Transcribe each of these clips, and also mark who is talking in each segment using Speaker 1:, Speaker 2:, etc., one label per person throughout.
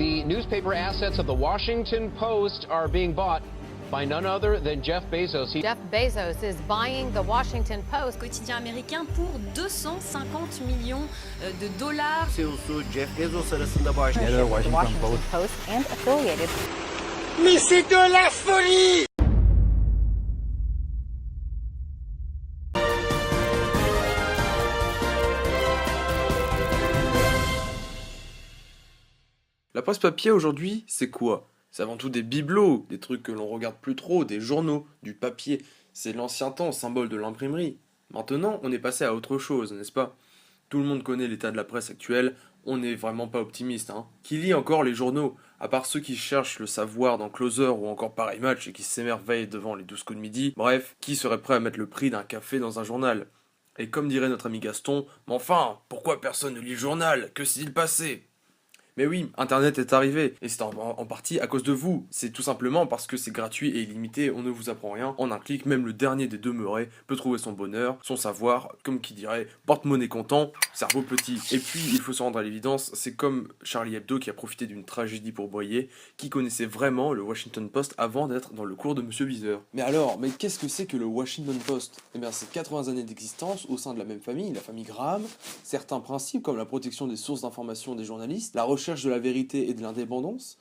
Speaker 1: The newspaper assets of the Washington Post are being bought by none other than Jeff Bezos.
Speaker 2: Jeff Bezos is buying the Washington Post.
Speaker 3: Quotidien américain pour 250 millions de dollars.
Speaker 4: CEO'su Jeff Bezos arasında başlayan
Speaker 5: The Washington
Speaker 2: Post and affiliated.
Speaker 4: Mais c'est de la folie!
Speaker 6: La presse papier aujourd'hui, c'est quoi? C'est avant tout des bibelots, des trucs que l'on regarde plus trop, des journaux, du papier. C'est l'ancien temps, symbole de l'imprimerie. Maintenant, on est passé à autre chose, n'est-ce pas? Tout le monde connaît l'état de la presse actuelle, on n'est vraiment pas optimiste, hein. Qui lit encore les journaux? À part ceux qui cherchent le savoir dans Closer ou encore Paris Match et qui s'émerveillent devant les 12 coups de midi, bref, qui serait prêt à mettre le prix d'un café dans un journal? Et comme dirait notre ami Gaston, mais enfin, pourquoi personne ne lit le journal? Que s'est-il passé? Mais oui, Internet est arrivé, et c'est en partie à cause de vous. C'est tout simplement parce que c'est gratuit et illimité, on ne vous apprend rien. En un clic, même le dernier des demeurés peut trouver son bonheur, son savoir, comme qui dirait, porte-monnaie content, cerveau petit. Et puis, il faut se rendre à l'évidence, c'est comme Charlie Hebdo qui a profité d'une tragédie pour briller, qui connaissait vraiment le Washington Post avant d'être dans le cours de Monsieur Viseur. Mais alors, qu'est-ce que c'est que le Washington Post? Eh bien, c'est 80 années d'existence au sein de la même famille, la famille Graham, certains principes comme la protection des sources d'information des journalistes, la recherche de la vérité et de l'indépendance.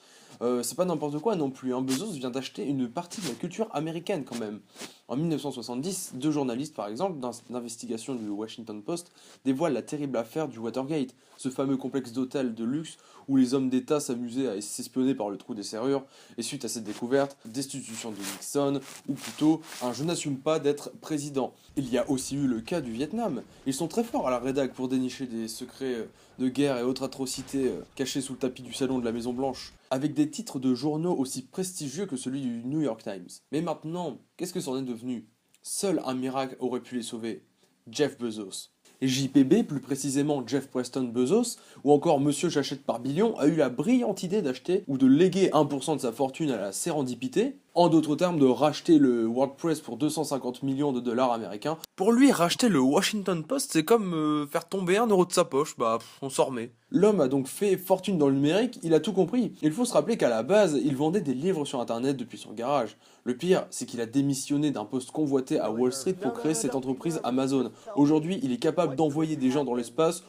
Speaker 6: C'est pas n'importe quoi non plus, hein. Bezos vient d'acheter une partie de la culture américaine quand même. En 1970, deux journalistes par exemple d'investigation du Washington Post dévoilent la terrible affaire du Watergate, ce fameux complexe d'hôtels de luxe où les hommes d'État s'amusaient à s'espionner par le trou des serrures, et suite à cette découverte, destitution de Nixon, ou plutôt un je n'assume pas d'être président. Il y a aussi eu le cas du Vietnam. Ils sont très forts à la rédac pour dénicher des secrets de guerre et autres atrocités cachés sous le tapis du salon de la Maison Blanche, avec des titres de journaux aussi prestigieux que celui du New York Times. Mais maintenant, qu'est-ce que c'en est devenu? Seul un miracle aurait pu les sauver, Jeff Bezos. Et JPB, plus précisément Jeff Preston Bezos, ou encore Monsieur J'achète par billion, a eu la brillante idée d'acheter ou de léguer 1% de sa fortune à la sérendipité, en d'autres termes de racheter le WordPress pour 250 millions de dollars américains. Pour lui, racheter le Washington Post, c'est comme faire tomber 1 euro de sa poche, on s'en remet. L'homme a donc fait fortune dans le numérique, il a tout compris. Il faut se rappeler qu'à la base, il vendait des livres sur internet depuis son garage. Le pire, c'est qu'il a démissionné d'un poste convoité à Wall Street pour créer cette entreprise Amazon. Aujourd'hui, il est capable d'envoyer des gens dans l'espace,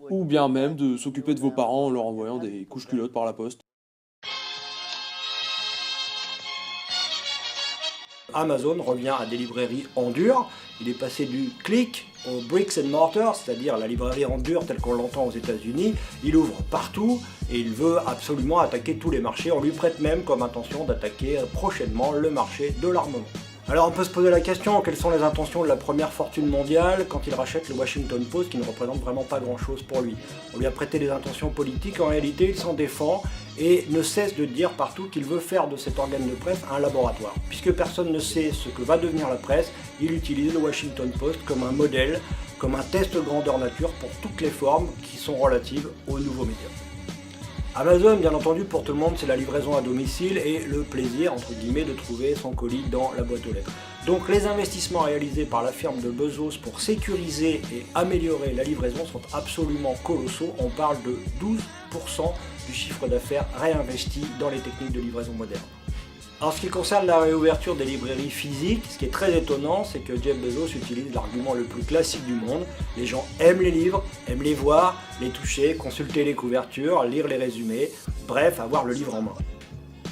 Speaker 6: ou bien même de s'occuper de vos parents en leur envoyant des couches culottes par la poste.
Speaker 7: Amazon revient à des librairies en dur. Il est passé du click au bricks and mortar, c'est-à-dire la librairie en dur telle qu'on l'entend aux États-Unis. Il ouvre partout et il veut absolument attaquer tous les marchés. On lui prête même comme intention d'attaquer prochainement le marché de l'armement. Alors on peut se poser la question, quelles sont les intentions de la première fortune mondiale quand il rachète le Washington Post qui ne représente vraiment pas grand chose pour lui? On lui a prêté des intentions politiques, en réalité il s'en défend et ne cesse de dire partout qu'il veut faire de cet organe de presse un laboratoire. Puisque personne ne sait ce que va devenir la presse, il utilise le Washington Post comme un modèle, comme un test grandeur nature pour toutes les formes qui sont relatives aux nouveaux médias. Amazon, bien entendu, pour tout le monde, c'est la livraison à domicile et le plaisir, entre guillemets, de trouver son colis dans la boîte aux lettres. Donc les investissements réalisés par la firme de Bezos pour sécuriser et améliorer la livraison sont absolument colossaux. On parle de 12% du chiffre d'affaires réinvesti dans les techniques de livraison modernes. En ce qui concerne la réouverture des librairies physiques, ce qui est très étonnant, c'est que Jeff Bezos utilise l'argument le plus classique du monde. Les gens aiment les livres, aiment les voir, les toucher, consulter les couvertures, lire les résumés, bref, avoir le livre en main.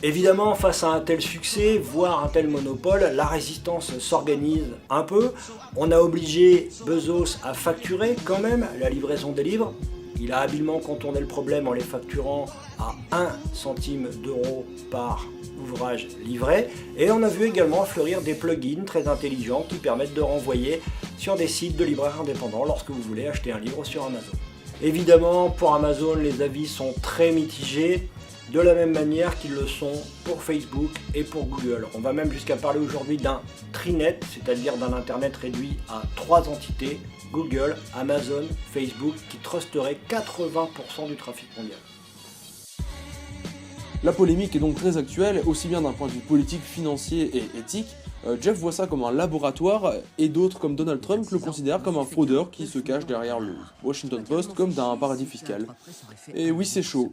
Speaker 7: Évidemment, face à un tel succès, voire un tel monopole, la résistance s'organise un peu. On a obligé Bezos à facturer quand même la livraison des livres. Il a habilement contourné le problème en les facturant à 1 centime d'euro par ouvrage livré. Et on a vu également fleurir des plugins très intelligents qui permettent de renvoyer sur des sites de libraires indépendants lorsque vous voulez acheter un livre sur Amazon. Évidemment, pour Amazon, les avis sont très mitigés, de la même manière qu'ils le sont pour Facebook et pour Google. On va même jusqu'à parler aujourd'hui d'un trinet, c'est-à-dire d'un internet réduit à 3 entités, Google, Amazon, Facebook, qui trusterait 80% du trafic mondial.
Speaker 6: La polémique est donc très actuelle, aussi bien d'un point de vue politique, financier et éthique. Jeff voit ça comme un laboratoire et d'autres comme Donald Trump le considèrent comme un fraudeur qui se cache derrière le Washington Post comme d'un paradis fiscal. Et oui, c'est chaud.